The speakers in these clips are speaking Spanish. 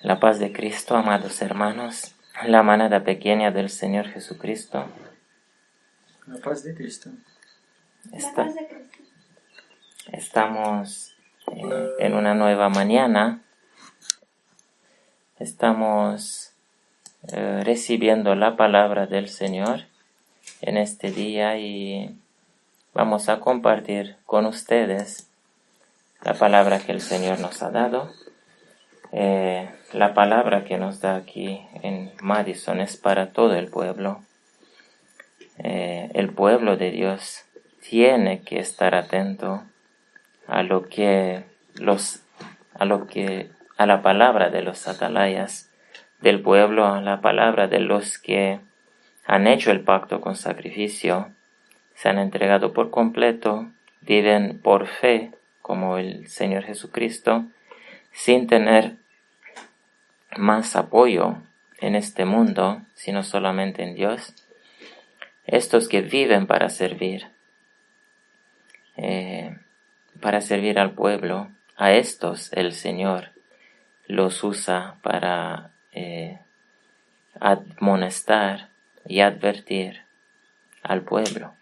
La paz de Cristo, amados hermanos, la manada pequeña del Señor Jesucristo. La paz de Cristo. Estamos en una nueva mañana. Estamos recibiendo la palabra del Señor en este día y vamos a compartir con ustedes la palabra que el Señor nos ha dado. La palabra que nos da aquí en Madison es para todo el pueblo. El pueblo de Dios tiene que estar atento a la palabra de los atalayas del pueblo, a la palabra de los que han hecho el pacto con sacrificio, se han entregado por completo, viven por fe como el Señor Jesucristo, sin tener más apoyo en este mundo, sino solamente en Dios. Estos que viven para servir al pueblo, a estos el Señor los usa para admonestar y advertir al pueblo.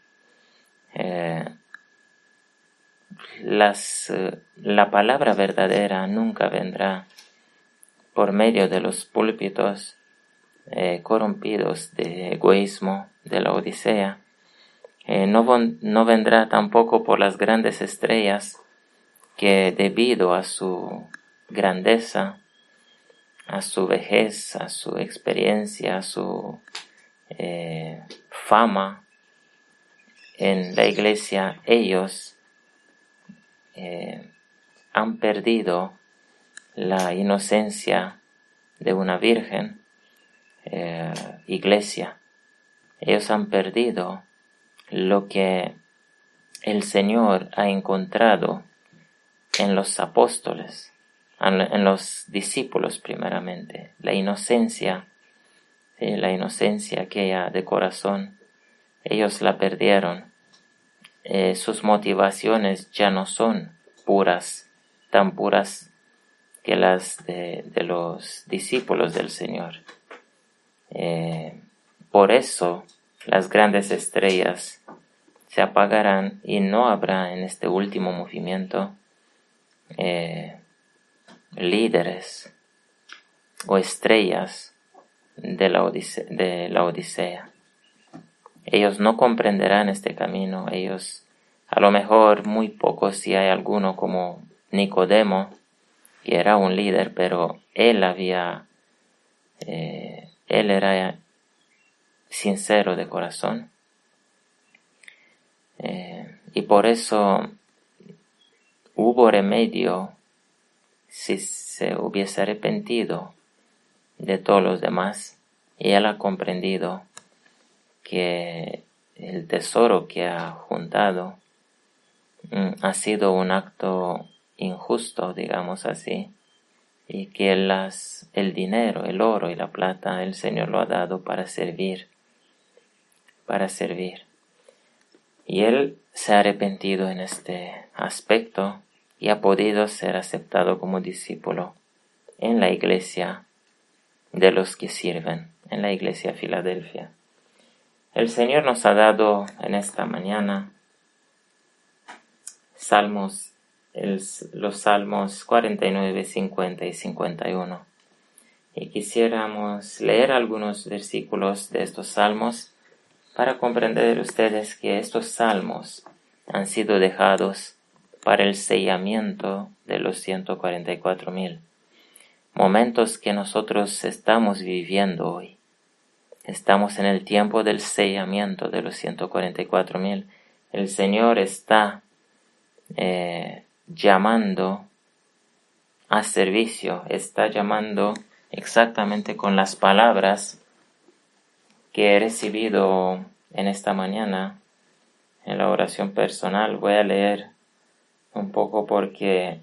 La palabra verdadera nunca vendrá por medio de los púlpitos corrompidos de egoísmo de la Odisea. No vendrá tampoco por las grandes estrellas que, debido a su grandeza, a su vejez, a su experiencia, a su fama en la iglesia, ellos han perdido la inocencia de una virgen iglesia. Ellos han perdido lo que el Señor ha encontrado en los apóstoles, en los discípulos primeramente, la inocencia aquella de corazón. Ellos la perdieron. Sus motivaciones ya no son puras, tan puras que las de los discípulos del Señor. Por eso las grandes estrellas se apagarán y no habrá en este último movimiento líderes o estrellas de la Odisea. Ellos no comprenderán este camino. Ellos, a lo mejor muy pocos, si hay alguno como Nicodemo, que era un líder, pero él era sincero de corazón. Y por eso hubo remedio si se hubiese arrepentido de todos los demás, y él ha comprendido que el tesoro que ha juntado ha sido un acto injusto, digamos así, y que el dinero, el oro y la plata, el Señor lo ha dado para servir. Y él se ha arrepentido en este aspecto y ha podido ser aceptado como discípulo en la iglesia de los que sirven, en la iglesia de Filadelfia. El Señor nos ha dado en esta mañana los salmos 49, 50 y 51. Y quisiéramos leer algunos versículos de estos salmos para comprender ustedes que estos salmos han sido dejados para el sellamiento de los 144,000. Momentos que nosotros estamos viviendo hoy. Estamos en el tiempo del sellamiento de los 144,000. El Señor está llamando a servicio, está llamando exactamente con las palabras que he recibido en esta mañana en la oración personal. Voy a leer un poco porque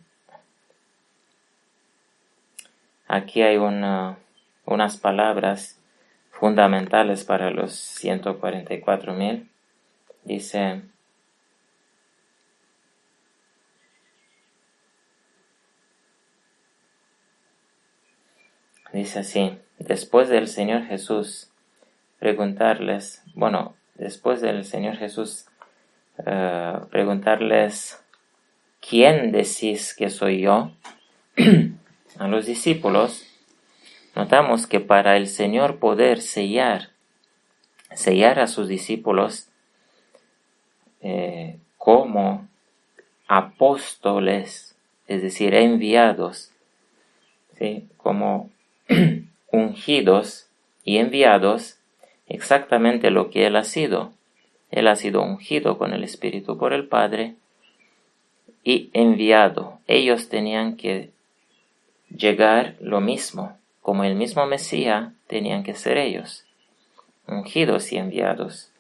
aquí hay unas palabras fundamentales para los 144,000. Dice: Dice así, después del Señor Jesús preguntarles, ¿quién decís que soy yo? A los discípulos, notamos que para el Señor poder sellar a sus discípulos como apóstoles, es decir, enviados, ¿sí? Como ungidos y enviados, exactamente lo que Él ha sido. Él ha sido ungido con el Espíritu por el Padre y enviado. Ellos tenían que llegar lo mismo, como el mismo Mesías tenían que ser ellos, ungidos y enviados,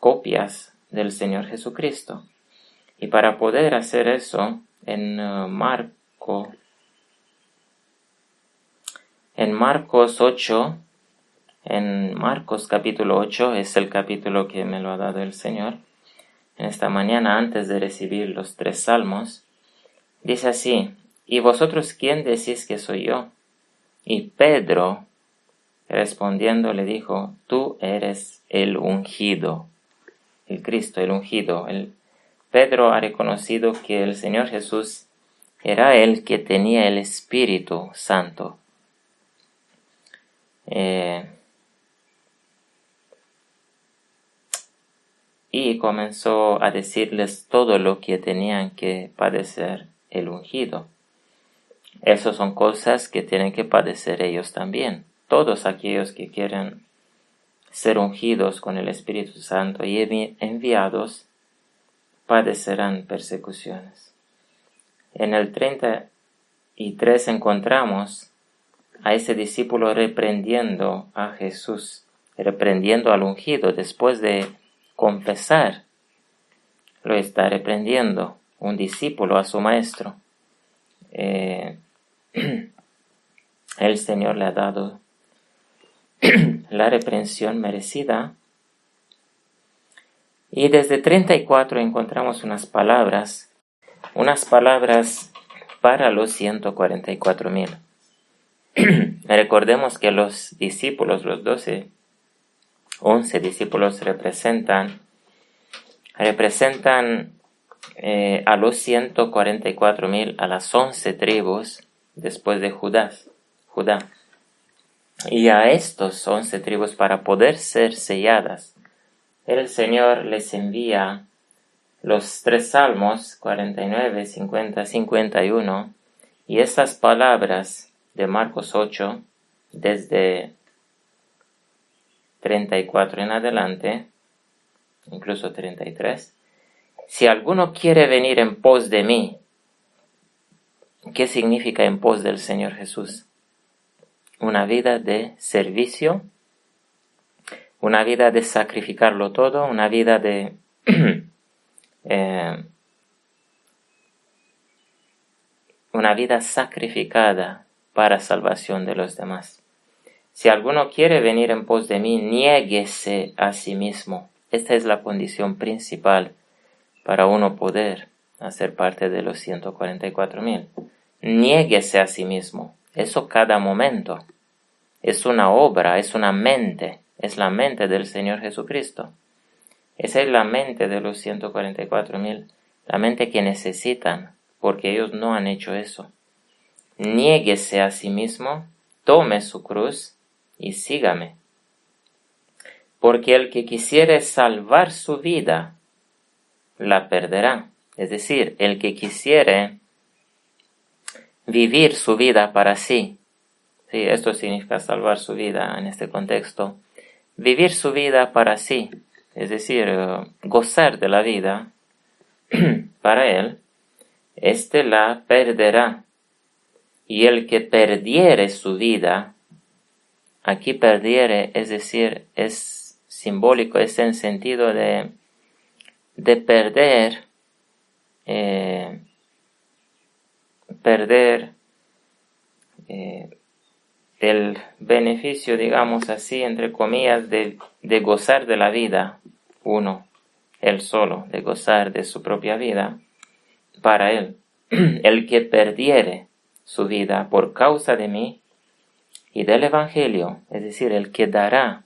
copias del Señor Jesucristo. Y para poder hacer eso, en Marcos 8, en Marcos capítulo 8, es el capítulo que me lo ha dado el Señor, en esta mañana antes de recibir los 3 salmos, dice así, ¿y vosotros quién decís que soy yo? Y Pedro, respondiendo, le dijo, tú eres el ungido, el Cristo, el ungido. Pedro ha reconocido que el Señor Jesús era el que tenía el Espíritu Santo. Y comenzó a decirles todo lo que tenían que padecer el ungido. Esas son cosas que tienen que padecer ellos también. Todos aquellos que quieren ser ungidos con el Espíritu Santo y enviados padecerán persecuciones. En el 33 encontramos a ese discípulo reprendiendo a Jesús, reprendiendo al ungido después de confesar. Lo está reprendiendo un discípulo a su maestro. El Señor le ha dado la reprensión merecida. Y desde 34 encontramos unas palabras para los 144,000. Recordemos que los discípulos, los 11 discípulos representan a los 144,000, a las 11 tribus después de Judá. Y a estos 11 tribus, para poder ser selladas, el Señor les envía los 3 salmos, 49, 50, 51, y estas palabras de Marcos 8, desde 34 en adelante, incluso 33. Si alguno quiere venir en pos de mí, ¿qué significa en pos del Señor Jesús? Una vida de servicio, una vida de sacrificarlo todo, una vida de una vida sacrificada para salvación de los demás. Si alguno quiere venir en pos de mí, niéguese a sí mismo. Esta es la condición principal para uno poder hacer parte de los 144,000. Niéguese a sí mismo. Eso cada momento. Es una obra, es una mente. Es la mente del Señor Jesucristo. Esa es la mente de los 144,000. La mente que necesitan, porque ellos no han hecho eso. Niéguese a sí mismo, tome su cruz y sígame. Porque el que quisiere salvar su vida, la perderá. Es decir, el que quisiere vivir su vida para sí. Sí, esto significa salvar su vida en este contexto. Vivir su vida para sí. Es decir, gozar de la vida para él, la perderá. Y el que perdiere su vida, aquí perdiere, es decir, es simbólico, es en sentido de perder, el beneficio, digamos así, entre comillas, de gozar de la vida, él solo, de gozar de su propia vida, para él. El que perdiere su vida por causa de mí, y del Evangelio, es decir, el que dará,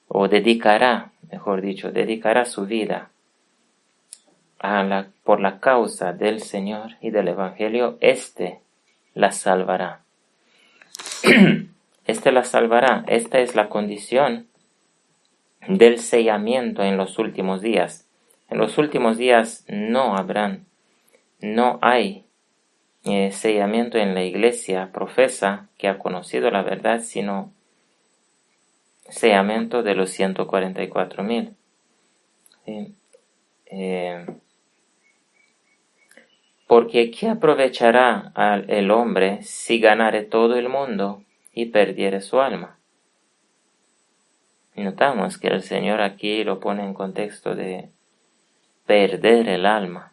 o dedicará, mejor dicho, dedicará su vida por la causa del Señor y del Evangelio, éste la salvará. Éste la salvará. Esta es la condición del sellamiento en los últimos días. En los últimos días no hay sellamiento en la iglesia profesa que ha conocido la verdad, sino sellamiento de los 144,000. ¿Sí? Porque ¿qué aprovechará el hombre si ganare todo el mundo y perdiere su alma? Notamos que el Señor aquí lo pone en contexto de perder el alma.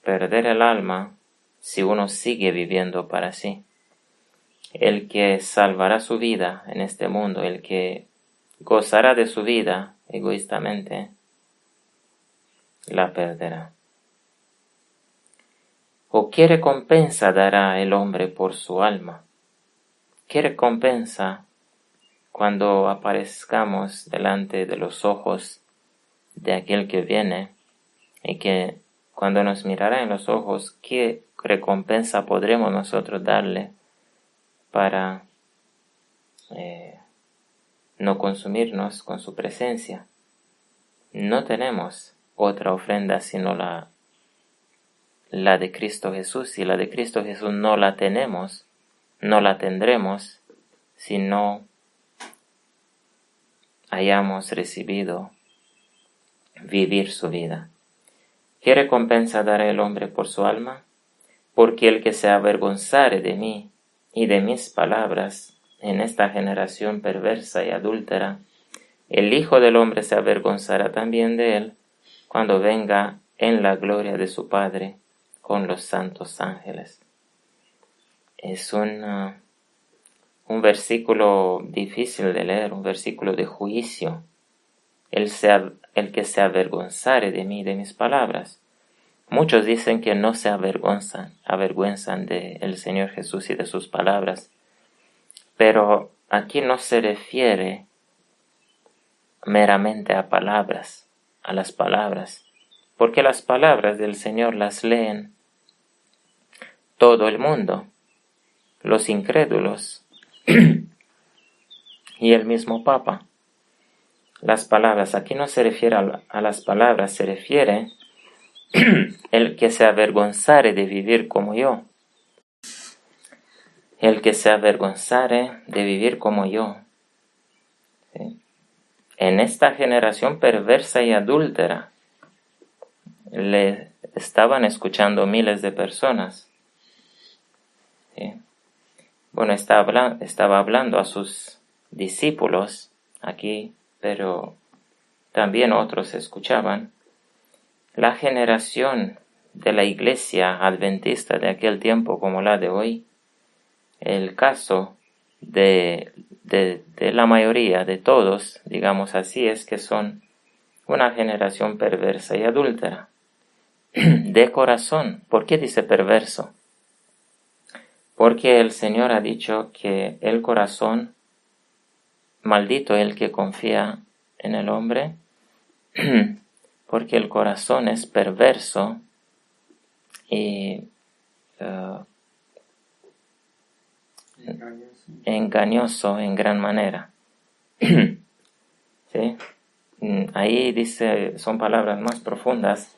Perder el alma si uno sigue viviendo para sí. El que salvará su vida en este mundo, el que gozará de su vida egoístamente, la perderá. ¿O qué recompensa dará el hombre por su alma? ¿Qué recompensa cuando aparezcamos delante de los ojos de aquel que viene y que cuando nos mirará en los ojos, qué recompensa podremos nosotros darle para no consumirnos con su presencia? No tenemos otra ofrenda sino la de Cristo Jesús, y la de Cristo Jesús no la tenemos, no la tendremos si no hayamos recibido vivir su vida. ¿Qué recompensa dará el hombre por su alma? Porque el que se avergonzare de mí y de mis palabras en esta generación perversa y adúltera, el Hijo del Hombre se avergonzará también de él cuando venga en la gloria de su Padre con los santos ángeles. Es un versículo difícil de leer, un versículo de juicio. El que se avergonzare de mí y de mis palabras. Muchos dicen que no se avergüenzan del Señor Jesús y de sus palabras, pero aquí no se refiere meramente a las palabras, porque las palabras del Señor las leen todo el mundo, los incrédulos y el mismo Papa. Las palabras, aquí no se refiere a las palabras, se refiere el que se avergonzare de vivir como yo. El que se avergonzare de vivir como yo. ¿Sí? En esta generación perversa y adúltera le estaban escuchando miles de personas. ¿Sí? Bueno, estaba hablando a sus discípulos aquí, pero también otros escuchaban. La generación de la iglesia adventista de aquel tiempo como la de hoy, el caso de la mayoría, de todos, digamos así, es que son una generación perversa y adúltera, de corazón. ¿Por qué dice perverso? Porque el Señor ha dicho que el corazón, maldito el que confía en el hombre, porque el corazón es perverso y engañoso en gran manera. ¿Sí? Ahí dice, son palabras más profundas,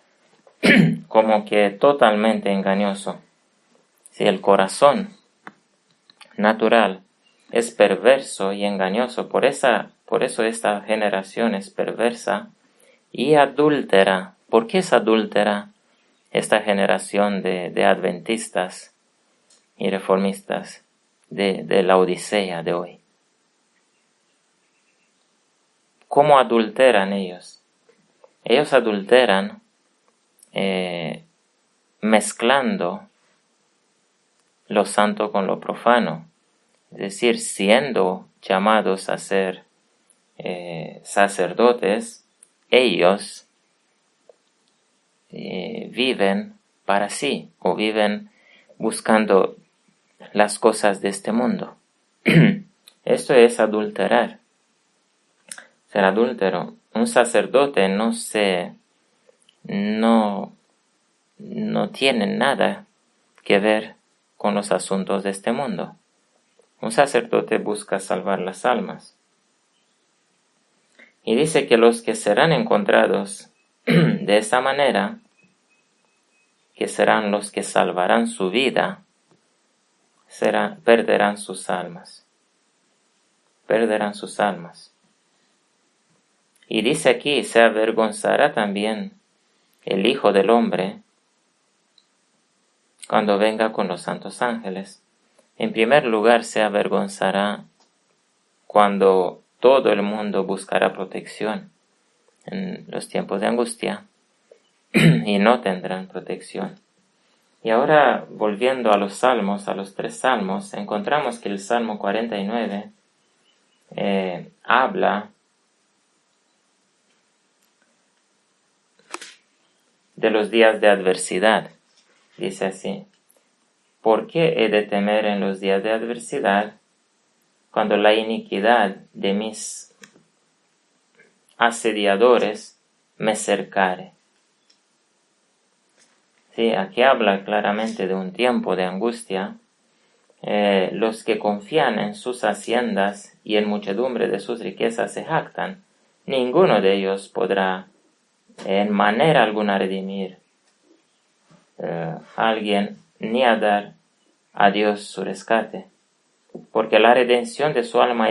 como que totalmente engañoso. Si el corazón natural es perverso y engañoso, por eso esta generación es perversa y adúltera. ¿Por qué es adúltera esta generación de adventistas y reformistas de la Odisea de hoy? ¿Cómo adulteran ellos? Ellos adulteran mezclando lo santo con lo profano, es decir, siendo llamados a ser sacerdotes, ellos viven para sí o viven buscando las cosas de este mundo. Esto es adulterar. Ser adúltero. Un sacerdote no tiene nada que ver con los asuntos de este mundo. Un sacerdote busca salvar las almas. Y dice que los que serán encontrados de esa manera, que serán los que salvarán su vida, perderán sus almas. Perderán sus almas. Y dice aquí, se avergonzará también el Hijo del Hombre cuando venga con los santos ángeles. En primer lugar, se avergonzará cuando todo el mundo buscará protección en los tiempos de angustia y no tendrán protección. Y ahora, volviendo a los salmos, a los 3 salmos, encontramos que el Salmo 49 habla de los días de adversidad. Dice así: ¿por qué he de temer en los días de adversidad, cuando la iniquidad de mis asediadores me cercare? Sí, aquí habla claramente de un tiempo de angustia. Los que confían en sus haciendas y en muchedumbre de sus riquezas se jactan. Ninguno de ellos podrá en manera alguna redimir a alguien, ni a dar a Dios su rescate, porque la redención de su alma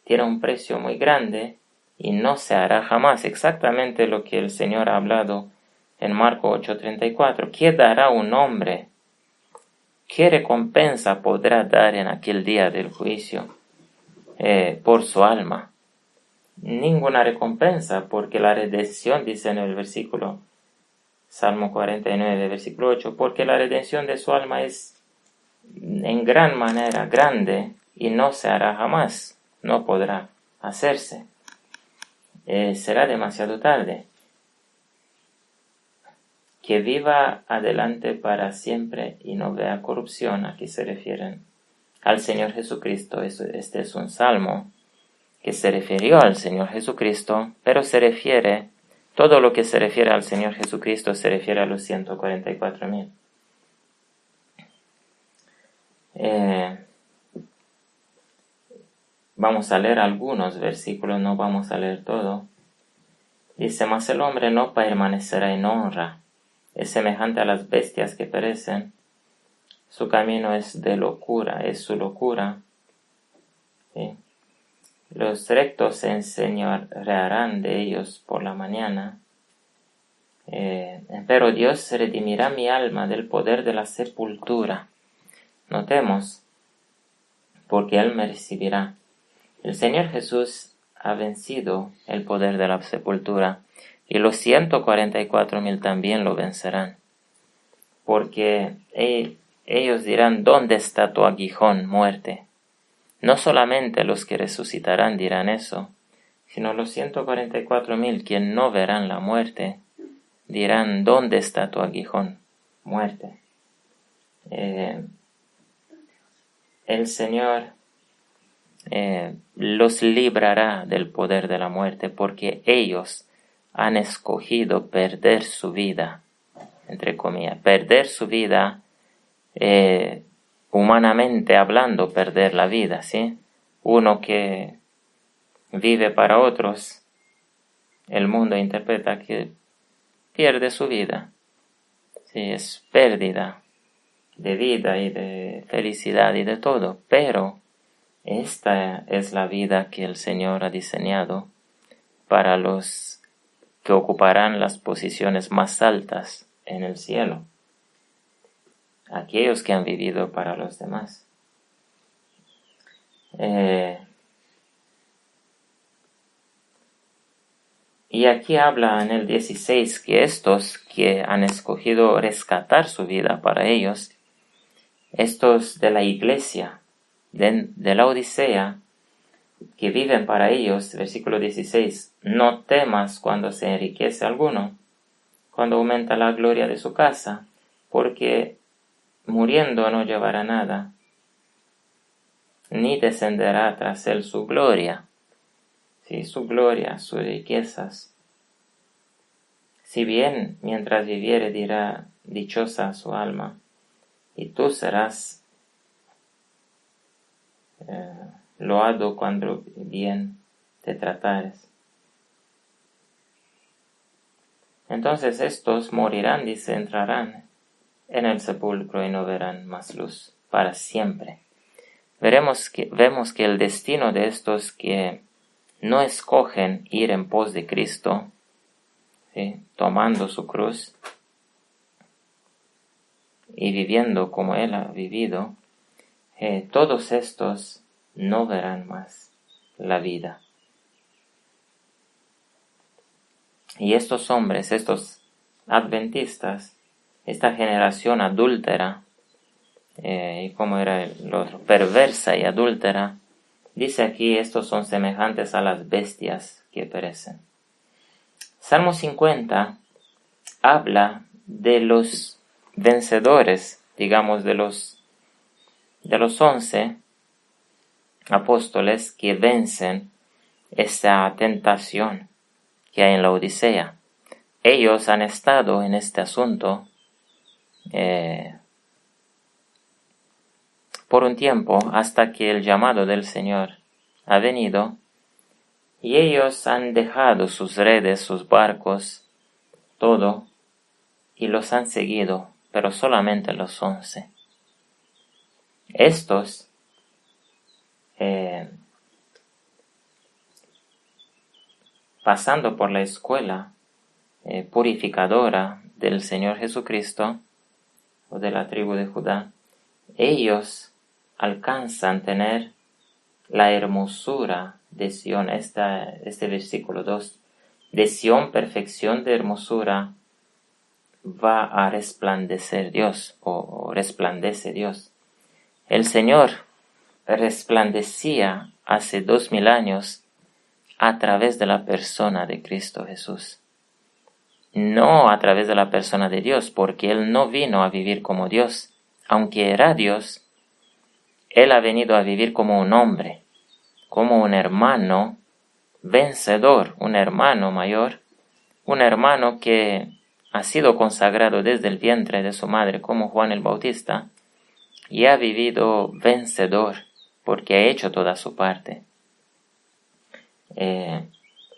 tiene un precio muy grande y no se hará jamás. Exactamente lo que el Señor ha hablado en Marcos 8:34. ¿Qué dará un hombre? ¿Qué recompensa podrá dar en aquel día del juicio por su alma? Ninguna recompensa, porque la redención, dice en el versículo Salmo 49, versículo 8, porque la redención de su alma es en gran manera grande y no se hará jamás, no podrá hacerse. Será demasiado tarde. Que viva adelante para siempre y no vea corrupción. Aquí se refieren al Señor Jesucristo. Este es un salmo que se refirió al Señor Jesucristo, pero todo lo que se refiere al Señor Jesucristo se refiere a los 144,000. Vamos a leer algunos versículos, no vamos a leer todo. Dice: mas el hombre no permanecerá en honra, es semejante a las bestias que perecen. Su camino es de locura, es su locura. ¿Sí? Los rectos se enseñorearán de ellos por la mañana. Pero Dios redimirá mi alma del poder de la sepultura. Notemos, porque Él me recibirá. El Señor Jesús ha vencido el poder de la sepultura, y los 144,000 también lo vencerán. Porque ellos dirán: ¿dónde está tu aguijón, muerte? No solamente los que resucitarán dirán eso, sino los 144,000 que no verán la muerte dirán: ¿dónde está tu aguijón, muerte? El Señor los librará del poder de la muerte, porque ellos han escogido perder su vida, entre comillas, perder su vida, humanamente hablando, perder la vida, ¿sí? Uno que vive para otros, el mundo interpreta que pierde su vida, ¿sí? Es pérdida de vida y de felicidad y de todo, pero esta es la vida que el Señor ha diseñado para los que ocuparán las posiciones más altas en el cielo, aquellos que han vivido para los demás. Y aquí habla en el 16 que estos que han escogido rescatar su vida para ellos, estos de la iglesia, de la Odisea, que viven para ellos, versículo 16, no temas cuando se enriquece alguno, cuando aumenta la gloria de su casa, porque muriendo no llevará nada, ni descenderá tras él su gloria, ¿sí? Su gloria, sus riquezas. Si bien mientras viviere dirá dichosa su alma, y tú serás loado cuando bien te tratares. Entonces estos morirán, dice, entrarán en el sepulcro y no verán más luz para siempre. Vemos que el destino de estos que no escogen ir en pos de Cristo, ¿sí? Tomando su cruz y viviendo como Él ha vivido, todos estos no verán más la vida. Y estos hombres, estos adventistas, esta generación adúltera, y como era lo perversa y adúltera, dice aquí, estos son semejantes a las bestias que perecen. Salmo 50 habla de los vencedores, digamos, de los 11 apóstoles que vencen esta tentación que hay en la Odisea. Ellos han estado en este asunto por un tiempo hasta que el llamado del Señor ha venido y ellos han dejado sus redes, sus barcos, todo, y los han seguido, pero solamente los 11. Estos pasando por la escuela purificadora del Señor Jesucristo o de la tribu de Judá, ellos alcanzan tener la hermosura de Sión. Este versículo 2, de Sión perfección de hermosura va a resplandecer Dios o resplandece Dios. El Señor resplandecía hace 2000 años a través de la persona de Cristo Jesús. No a través de la persona de Dios, porque Él no vino a vivir como Dios. Aunque era Dios, Él ha venido a vivir como un hombre, como un hermano vencedor, un hermano mayor, un hermano que ha sido consagrado desde el vientre de su madre como Juan el Bautista y ha vivido vencedor porque ha hecho toda su parte.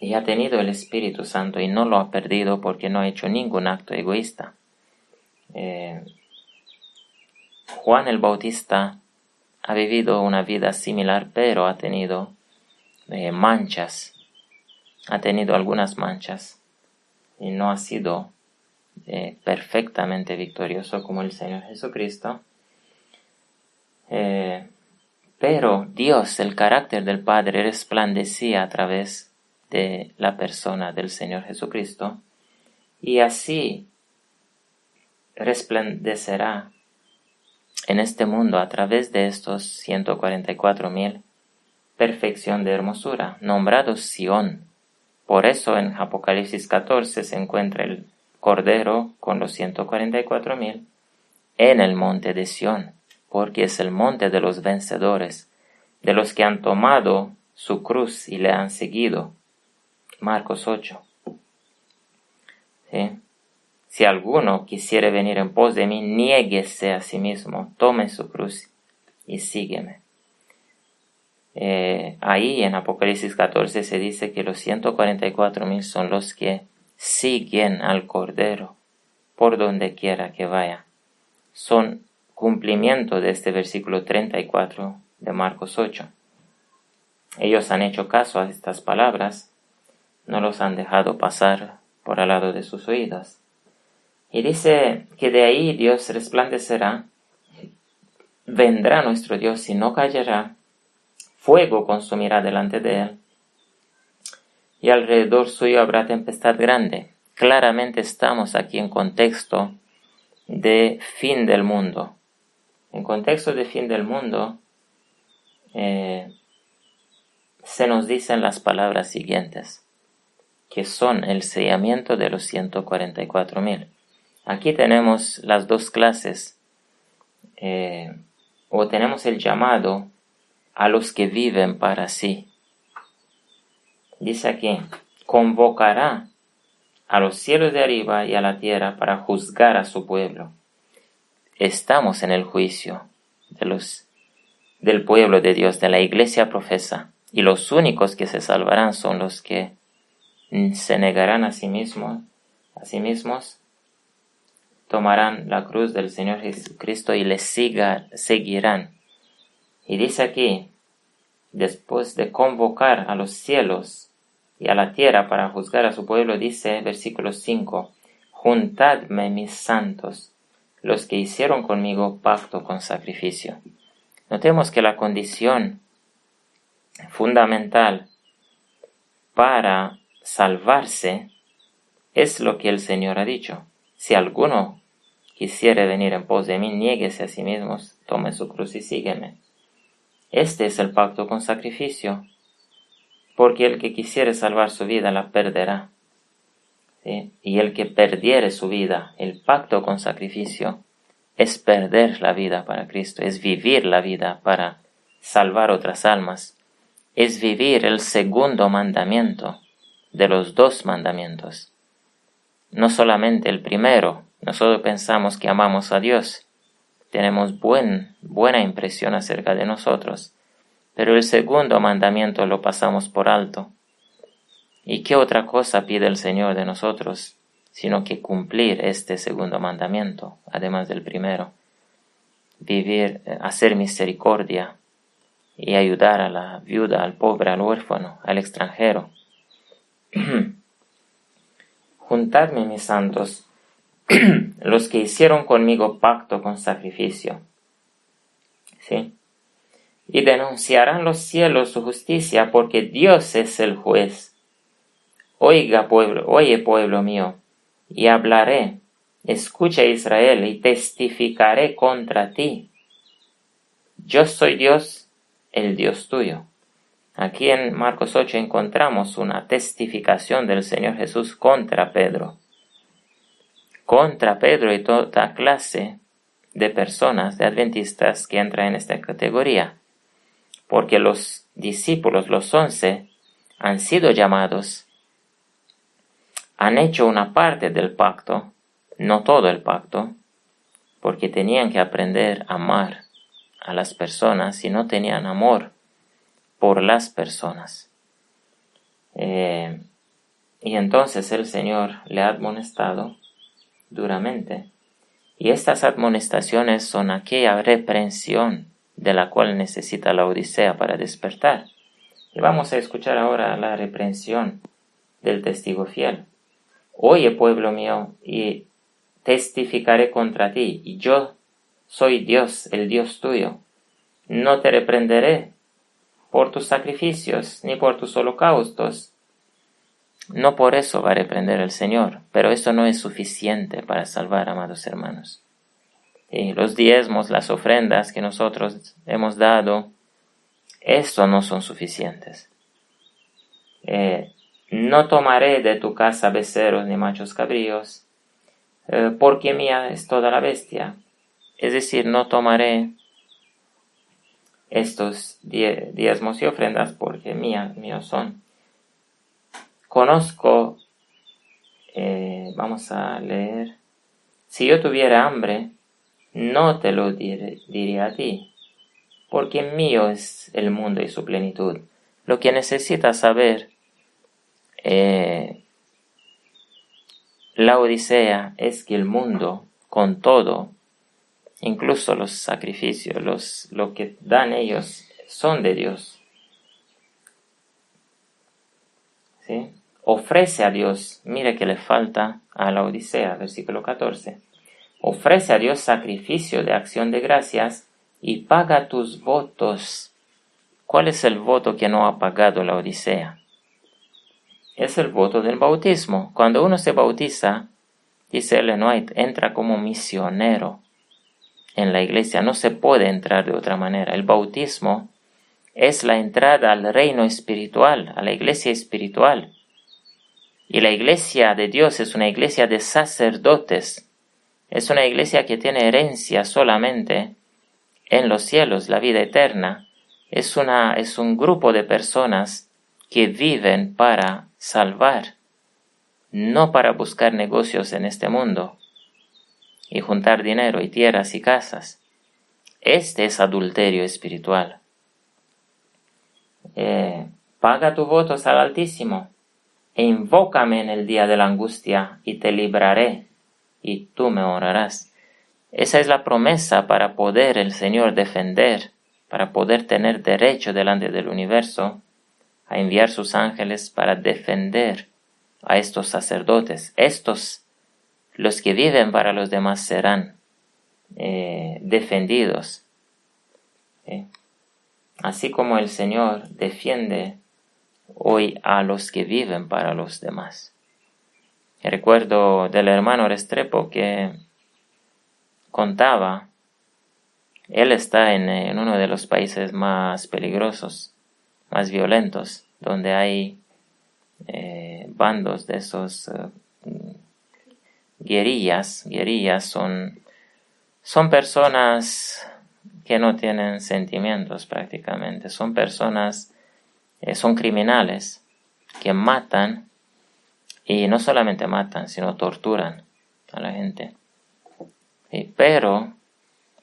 Y ha tenido el Espíritu Santo y no lo ha perdido porque no ha hecho ningún acto egoísta. Juan el Bautista ha vivido una vida similar, pero ha tenido manchas, ha tenido algunas manchas y no ha sido perfectamente victorioso como el Señor Jesucristo. Pero Dios, el carácter del Padre, resplandecía a través de la persona del Señor Jesucristo, y así resplandecerá en este mundo a través de estos 144,000 perfección de hermosura, nombrados Sión. Por eso en Apocalipsis 14 se encuentra el Cordero con los 144,000 en el monte de Sión, porque es el monte de los vencedores, de los que han tomado su cruz y le han seguido. Marcos 8. ¿Sí? Si alguno quisiere venir en pos de mí, niéguese a sí mismo, tome su cruz y sígueme. Ahí en Apocalipsis 14 se dice que los 144,000 son los que siguen al Cordero por donde quiera que vaya. Son cumplimiento de este versículo 34 de Marcos 8. Ellos han hecho caso a estas palabras, no los han dejado pasar por al lado de sus oídos. Y dice que de ahí Dios resplandecerá, vendrá nuestro Dios y no callará, fuego consumirá delante de él, y alrededor suyo habrá tempestad grande. Claramente estamos aquí en contexto de fin del mundo. En contexto de fin del mundo, se nos dicen las palabras siguientes, que son el sellamiento de los 144,000. Aquí tenemos las dos clases, o tenemos el llamado a los que viven para sí. Dice aquí, convocará a los cielos de arriba y a la tierra para juzgar a su pueblo. Estamos en el juicio del pueblo de Dios, de la iglesia profesa, y los únicos que se salvarán son los que se negarán a sí mismos, tomarán la cruz del Señor Jesucristo y le seguirán. Y dice aquí, después de convocar a los cielos y a la tierra para juzgar a su pueblo, dice, versículo 5, juntadme mis santos, los que hicieron conmigo pacto con sacrificio. Notemos que la condición fundamental para salvarse es lo que el Señor ha dicho. Si alguno quisiere venir en pos de mí, niéguese a sí mismo, tome su cruz y sígueme. Este es el pacto con sacrificio, porque el que quisiere salvar su vida la perderá. ¿Sí? Y el que perdiere su vida, el pacto con sacrificio, es perder la vida para Cristo, es vivir la vida para salvar otras almas, es vivir el segundo mandamiento de los 2 mandamientos. No solamente el primero. Nosotros pensamos que amamos a Dios, tenemos buena impresión acerca de nosotros, pero el segundo mandamiento lo pasamos por alto. ¿Y qué otra cosa pide el Señor de nosotros sino que cumplir este segundo mandamiento, además del primero? Vivir, hacer misericordia y ayudar a la viuda, al pobre, al huérfano, al extranjero. Juntadme, mis santos, los que hicieron conmigo pacto con sacrificio. ¿Sí? Y denunciarán los cielos su justicia, porque Dios es el juez. Oye pueblo mío, y hablaré. Escucha Israel, y testificaré contra ti. Yo soy Dios, el Dios tuyo. Aquí en Marcos 8 encontramos una testificación del Señor Jesús contra Pedro. Contra Pedro y toda clase de personas, de adventistas que entran en esta categoría. Porque los discípulos, los 11, han sido llamados, han hecho una parte del pacto, no todo el pacto, porque tenían que aprender a amar a las personas y no tenían amor por las personas. Y entonces el Señor le ha admonestado duramente. Y estas admonestaciones son aquella reprensión de la cual necesita la Odisea para despertar. Y vamos a escuchar ahora la reprensión del testigo fiel. Oye, pueblo mío, y testificaré contra ti, y yo soy Dios, el Dios tuyo. No te reprenderé por tus sacrificios, ni por tus holocaustos. No por eso va a reprender el Señor, pero eso no es suficiente para salvar, amados hermanos. Y los diezmos, las ofrendas que nosotros hemos dado, eso no son suficientes. No tomaré de tu casa becerros ni machos cabríos, porque mía es toda la bestia. Es decir, no tomaré estos diezmos y ofrendas porque míos son. Conozco, vamos a leer, si yo tuviera hambre, no te lo diría a ti, porque mío es el mundo y su plenitud. Lo que necesitas saber, la Odisea, es que el mundo, con todo, incluso los sacrificios, lo que dan ellos, son de Dios. ¿Sí? Ofrece a Dios, mire que le falta a la Odisea, versículo 14. Ofrece a Dios sacrificio de acción de gracias y paga tus votos. ¿Cuál es el voto que no ha pagado la Odisea? Es el voto del bautismo. Cuando uno se bautiza, dice Ellen White, entra como misionero en la iglesia. No se puede entrar de otra manera. El bautismo es la entrada al reino espiritual, a la iglesia espiritual. Y la iglesia de Dios es una iglesia de sacerdotes. Es una iglesia que tiene herencia solamente en los cielos, la vida eterna. es un grupo de personas que viven para salvar, no para buscar negocios en este mundo y juntar dinero y tierras y casas. Este es adulterio espiritual. Paga tus votos al Altísimo e invócame en el día de la angustia y te libraré y tú me honrarás. Esa es la promesa para poder el Señor defender, para poder tener derecho delante del universo a enviar sus ángeles para defender a estos sacerdotes. Estos, los que viven para los demás, serán defendidos. Así como el Señor defiende hoy a los que viven para los demás. Recuerdo del hermano Restrepo que contaba, él está en uno de los países más peligrosos, más violentos, donde hay bandos de esos guerrillas son personas que no tienen sentimientos prácticamente, son personas, son criminales que matan, y no solamente matan, sino torturan a la gente. Pero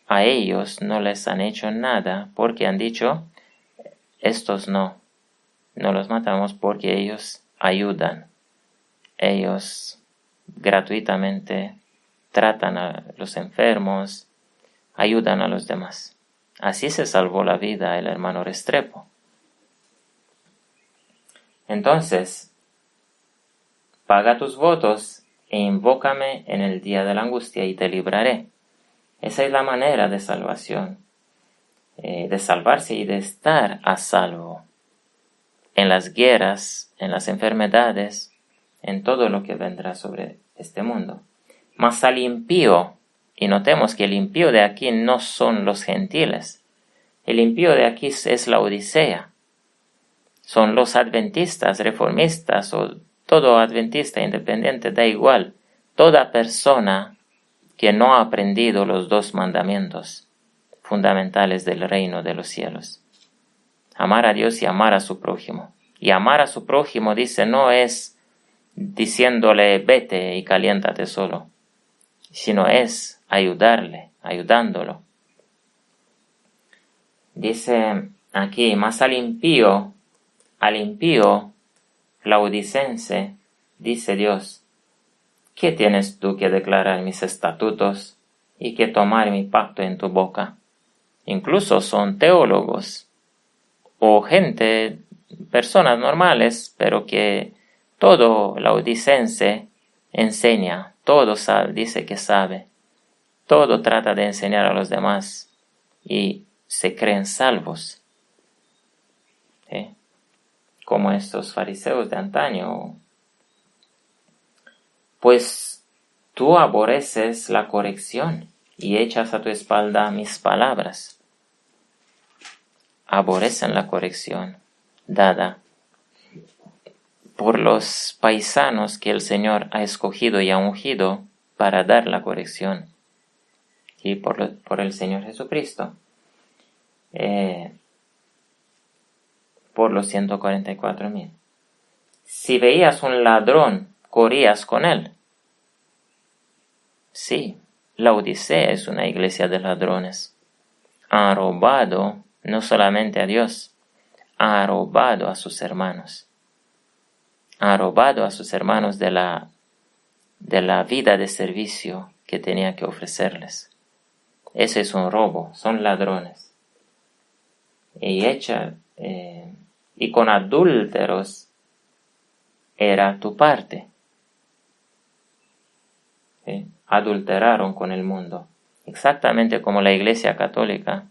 a ellos no les han hecho nada porque han dicho, estos no los matamos porque ellos ayudan. Ellos gratuitamente tratan a los enfermos, ayudan a los demás. Así se salvó la vida el hermano Restrepo. Entonces, paga tus votos e invócame en el día de la angustia y te libraré. Esa es la manera de salvación, de salvarse y de estar a salvo en las guerras, en las enfermedades, en todo lo que vendrá sobre este mundo. Mas al impío, y notemos que el impío de aquí no son los gentiles, el impío de aquí es la Odisea, son los adventistas, reformistas o todo adventista independiente, da igual, toda persona que no ha aprendido los 2 mandamientos fundamentales del reino de los cielos. Amar a Dios y amar a su prójimo. Y amar a su prójimo, dice, no es diciéndole vete y caliéntate solo, sino es ayudándolo. Dice aquí, más al impío, laodicense, dice Dios, ¿qué tienes tú que declarar mis estatutos y que tomar mi pacto en tu boca? Incluso son teólogos o personas normales, pero que todo laodicense enseña, todo sabe, dice que sabe, todo trata de enseñar a los demás y se creen salvos. Como estos fariseos de antaño. Pues tú aborreces la corrección y echas a tu espalda mis palabras. Aborrecen la corrección dada por los paisanos que el Señor ha escogido y ha ungido para dar la corrección, y por el Señor Jesucristo, por los 144,000. Si veías un ladrón, corrías con él. Sí, la Odisea es una iglesia de ladrones. Han robado no solamente a Dios, han robado a sus hermanos. Han robado a sus hermanos de la vida de servicio que tenía que ofrecerles. Ese es un robo, son ladrones. Y con adúlteros era tu parte. Adulteraron con el mundo. Exactamente como la Iglesia Católica,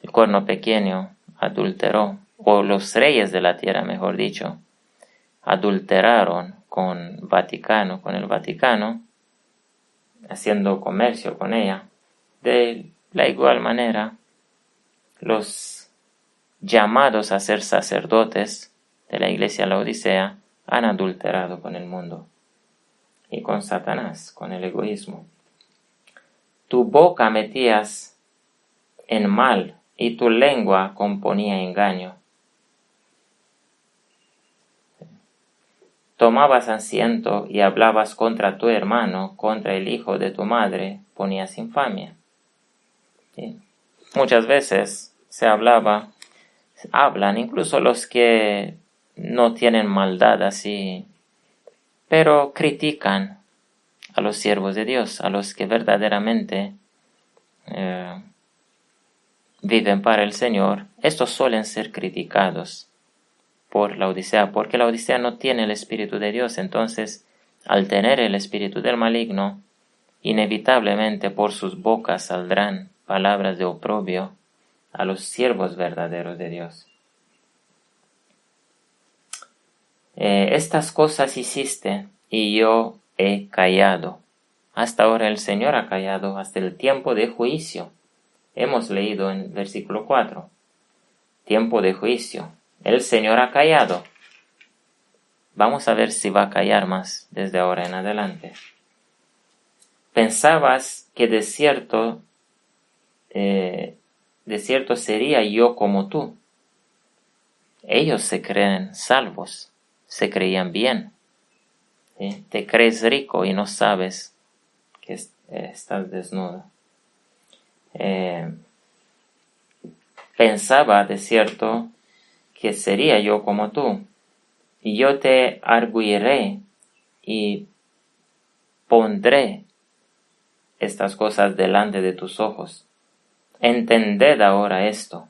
el cuerno pequeño adulteró, o los reyes de la tierra, mejor dicho, adulteraron con el Vaticano, haciendo comercio con ella. De la igual manera, los llamados a ser sacerdotes de la iglesia Laodicea han adulterado con el mundo y con Satanás, con el egoísmo. Tu boca metías en mal y tu lengua componía engaño. Tomabas asiento y hablabas contra tu hermano, contra el hijo de tu madre, ponías infamia. ¿Sí? Muchas veces hablan incluso los que no tienen maldad así, pero critican a los siervos de Dios, a los que verdaderamente viven para el Señor. Estos suelen ser criticados por Laodicea, porque Laodicea no tiene el Espíritu de Dios. Entonces, al tener el espíritu del maligno, inevitablemente por sus bocas saldrán palabras de oprobio a los siervos verdaderos de Dios. Estas cosas hiciste y yo he callado. Hasta ahora el Señor ha callado hasta el tiempo de juicio. Hemos leído en versículo 4. Tiempo de juicio. El Señor ha callado. Vamos a ver si va a callar más desde ahora en adelante. Pensabas que de cierto sería yo como tú. Ellos se creen salvos, se creían bien. ¿Sí? Te crees rico y no sabes que estás desnudo. Pensaba de cierto que sería yo como tú, y yo te arguiré y pondré estas cosas delante de tus ojos. Entended ahora esto,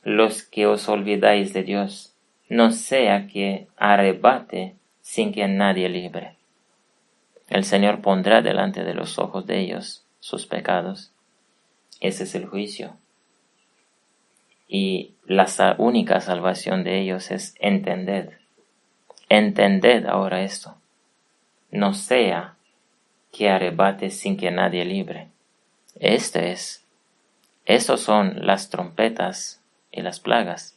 los que os olvidáis de Dios, no sea que arrebate sin que nadie libre. El Señor pondrá delante de los ojos de ellos sus pecados. Ese es el juicio. Y la única salvación de ellos es entended. Entended ahora esto. No sea que arrebate sin que nadie libre. Estos son las trompetas y las plagas.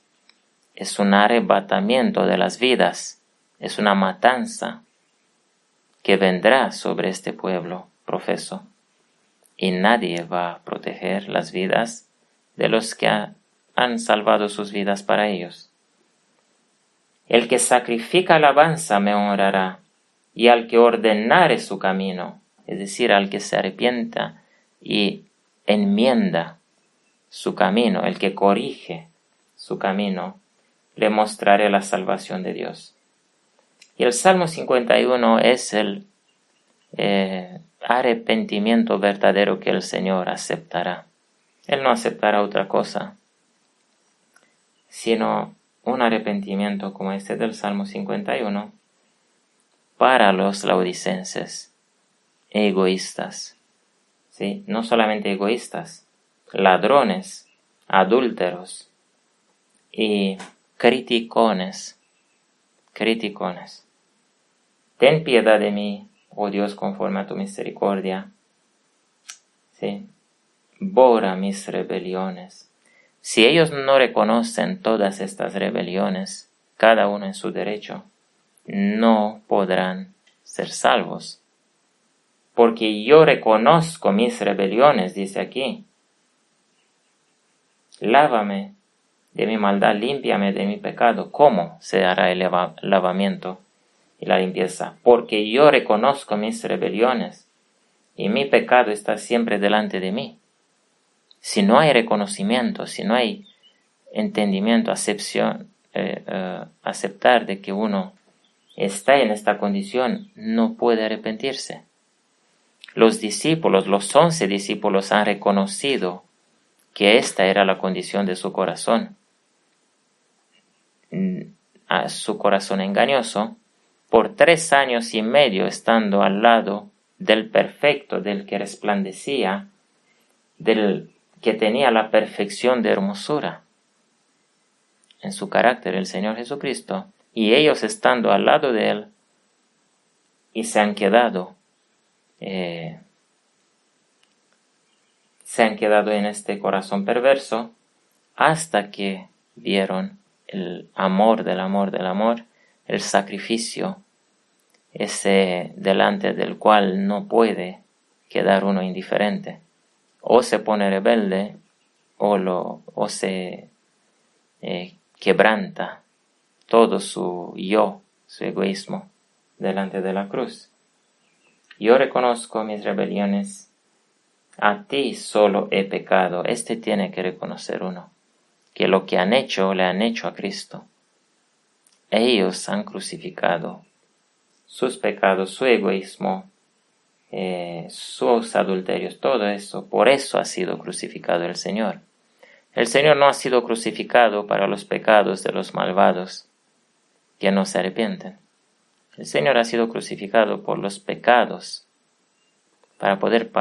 Es un arrebatamiento de las vidas. Es una matanza que vendrá sobre este pueblo profeso. Y nadie va a proteger las vidas de los que han salvado sus vidas para ellos. El que sacrifica alabanza me honrará, y al que ordenare su camino, es decir, al que se arrepienta y enmienda su camino, el que corrige su camino, le mostraré la salvación de Dios. Y el Salmo 51 es el arrepentimiento verdadero que el Señor aceptará. Él no aceptará otra cosa, sino un arrepentimiento como este del Salmo 51 para los laodicenses egoístas. ¿Sí? No solamente egoístas, ladrones, adúlteros y criticones. Ten piedad de mí, oh Dios, conforme a tu misericordia. ¿Sí? Borra mis rebeliones. Si ellos no reconocen todas estas rebeliones, cada uno en su derecho, no podrán ser salvos. Porque yo reconozco mis rebeliones, dice aquí. Lávame de mi maldad, límpiame de mi pecado. ¿Cómo se hará el lavamiento y la limpieza? Porque yo reconozco mis rebeliones y mi pecado está siempre delante de mí. Si no hay reconocimiento, si no hay entendimiento, aceptar de que uno está en esta condición, no puede arrepentirse. Los 11 discípulos han reconocido que esta era la condición de su corazón. A su corazón engañoso, por 3 años y medio estando al lado del perfecto, del que resplandecía, del que tenía la perfección de hermosura en su carácter, el Señor Jesucristo, y ellos estando al lado de Él, y se han quedado en este corazón perverso, hasta que vieron el amor, el sacrificio, ese delante del cual no puede quedar uno indiferente. O se pone rebelde o se quebranta todo su yo, su egoísmo, delante de la cruz. Yo reconozco mis rebeliones, a ti solo he pecado. Tiene que reconocer uno, que lo que han hecho, le han hecho a Cristo. Ellos han crucificado sus pecados, su egoísmo, sus adulterios, todo eso. Por eso ha sido crucificado el Señor. El Señor no ha sido crucificado para los pecados de los malvados que no se arrepienten. El Señor ha sido crucificado por los pecados para poder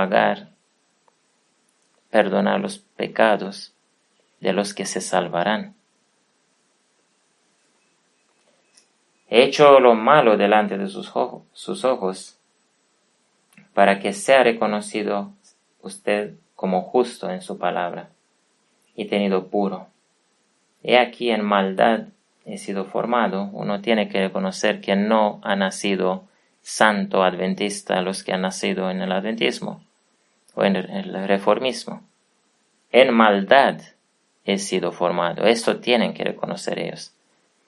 perdonar los pecados de los que se salvarán. He hecho lo malo delante de sus ojos para que sea reconocido usted como justo en su palabra y tenido puro. He aquí en maldad he sido formado. Uno tiene que reconocer que no ha nacido santo adventista los que han nacido en el adventismo o en el reformismo. En maldad he sido formado. Esto tienen que reconocer ellos,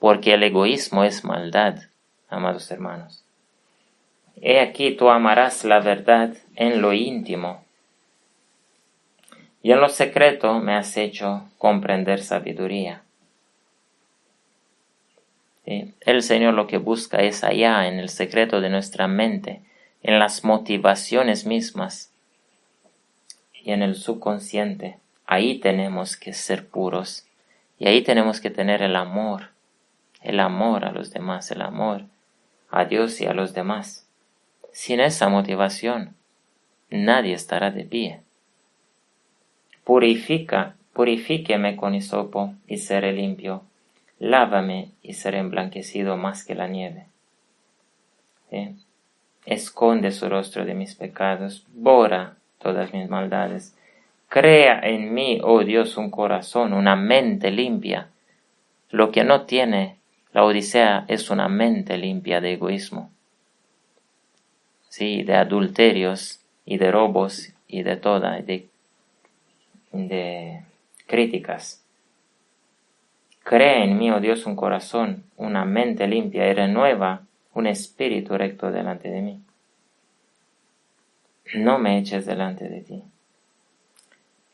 porque el egoísmo es maldad, amados hermanos. He aquí tú amarás la verdad en lo íntimo, y en lo secreto me has hecho comprender sabiduría. ¿Sí? El Señor lo que busca es allá, en el secreto de nuestra mente, en las motivaciones mismas y en el subconsciente. Ahí tenemos que ser puros y ahí tenemos que tener el amor a los demás, el amor a Dios y a los demás. Sin esa motivación, nadie estará de pie. Purifíqueme con hisopo y seré limpio. Lávame y seré emblanquecido más que la nieve. ¿Sí? Esconde su rostro de mis pecados, borra todas mis maldades. Crea en mí, oh Dios, un corazón, una mente limpia. Lo que no tiene la Odisea es una mente limpia de egoísmo, sí, de adulterios y de robos y de toda, de críticas. Crea en mí, oh Dios, un corazón, una mente limpia y renueva un espíritu recto delante de mí. No me eches delante de ti.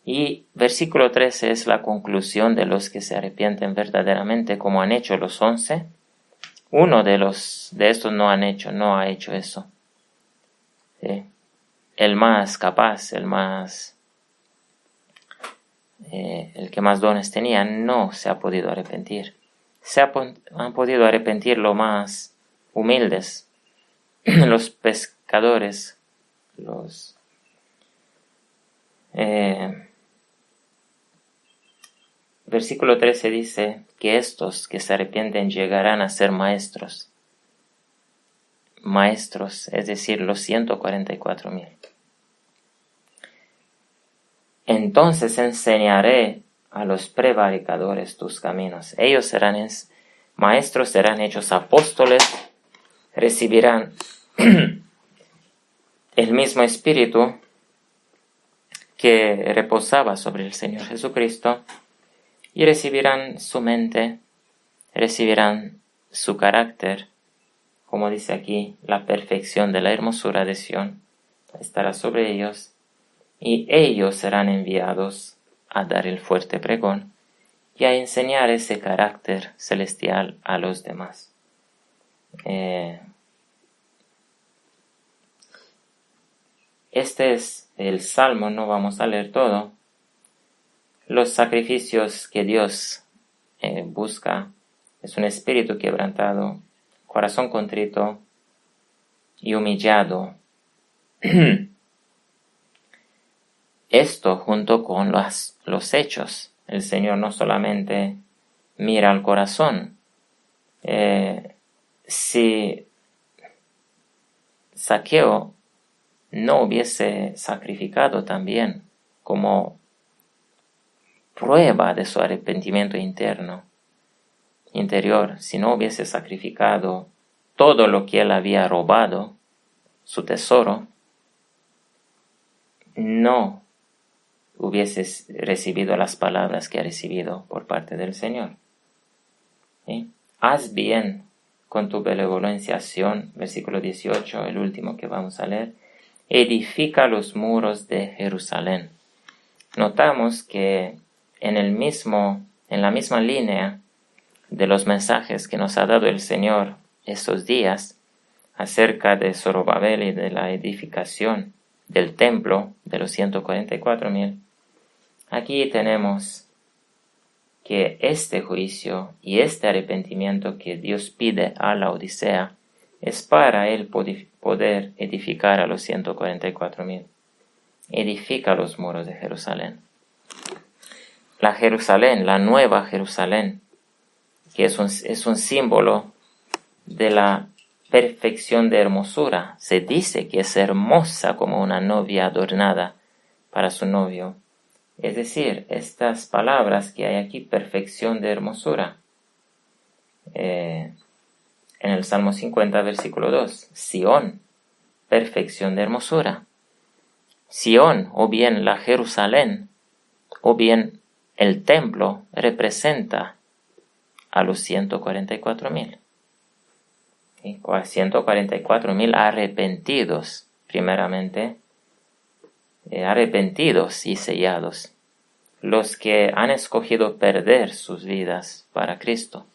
Y versículo 13 es la conclusión de los que se arrepienten verdaderamente, como han hecho los 11. Uno de estos no ha hecho eso. ¿Sí? El más capaz, el que más dones tenía, no se ha podido arrepentir. Han podido arrepentir los más humildes, los pescadores, versículo 13 dice que estos que se arrepienten llegarán a ser maestros. Maestros, es decir, los 144,000. Entonces enseñaré a los prevaricadores tus caminos. Ellos serán maestros, serán hechos apóstoles, recibirán el mismo espíritu que reposaba sobre el Señor Jesucristo, y recibirán su mente, recibirán su carácter, como dice aquí, la perfección de la hermosura de Sión estará sobre ellos, y ellos serán enviados a dar el fuerte pregón y a enseñar ese carácter celestial a los demás. Este es el Salmo, no vamos a leer todo. Los sacrificios que Dios busca es un espíritu quebrantado, corazón contrito y humillado. Esto junto con los hechos. El Señor no solamente mira al corazón. Si Zaqueo no hubiese sacrificado también como prueba de su arrepentimiento interior, si no hubiese sacrificado todo lo que él había robado, su tesoro, no hubieses recibido las palabras que ha recibido por parte del Señor. ¿Sí? Haz bien con tu benevolencia, versículo 18, el último que vamos a leer. Edifica los muros de Jerusalén. Notamos que en la misma línea de los mensajes que nos ha dado el Señor estos días acerca de Zorobabel y de la edificación del templo de los 144,000, aquí tenemos que este juicio y este arrepentimiento que Dios pide a la Odisea es para él poder edificar a los 144,000. Edifica los muros de Jerusalén. La Jerusalén, la nueva Jerusalén, que es un símbolo de la perfección de hermosura. Se dice que es hermosa como una novia adornada para su novio. Es decir, estas palabras que hay aquí, perfección de hermosura. En el Salmo 50, versículo 2, Sión, perfección de hermosura. Sión, o bien la Jerusalén, o bien el templo, representa a los 144,000. 144,000 arrepentidos, primeramente, arrepentidos y sellados, los que han escogido perder sus vidas para Cristo,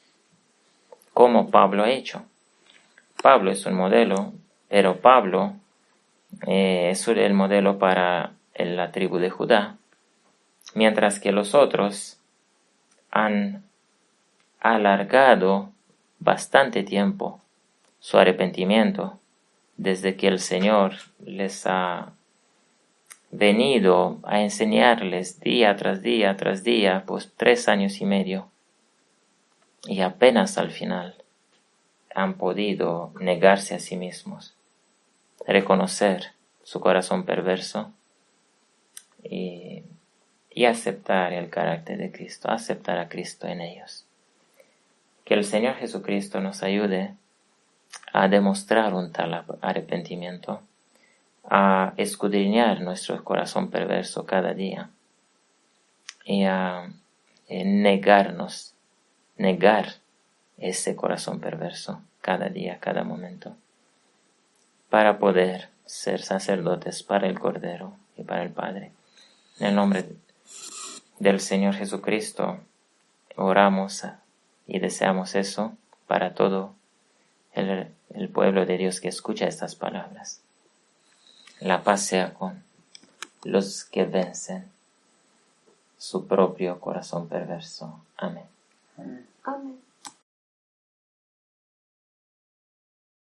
como Pablo ha hecho. Pablo es un modelo, pero Pablo es el modelo para la tribu de Judá, mientras que los otros han alargado bastante tiempo su arrepentimiento desde que el Señor les ha venido a enseñarles día tras día tras día, pues 3 años y medio, y apenas al final han podido negarse a sí mismos, reconocer su corazón perverso y aceptar el carácter de Cristo, aceptar a Cristo en ellos. Que el Señor Jesucristo nos ayude a demostrar un tal arrepentimiento, a escudriñar nuestro corazón perverso cada día y a negar ese corazón perverso cada día, cada momento, para poder ser sacerdotes para el Cordero y para el Padre. En el nombre del Señor Jesucristo oramos y deseamos eso para todo el pueblo de Dios que escucha estas palabras. La paz sea con los que vencen su propio corazón perverso. Amén.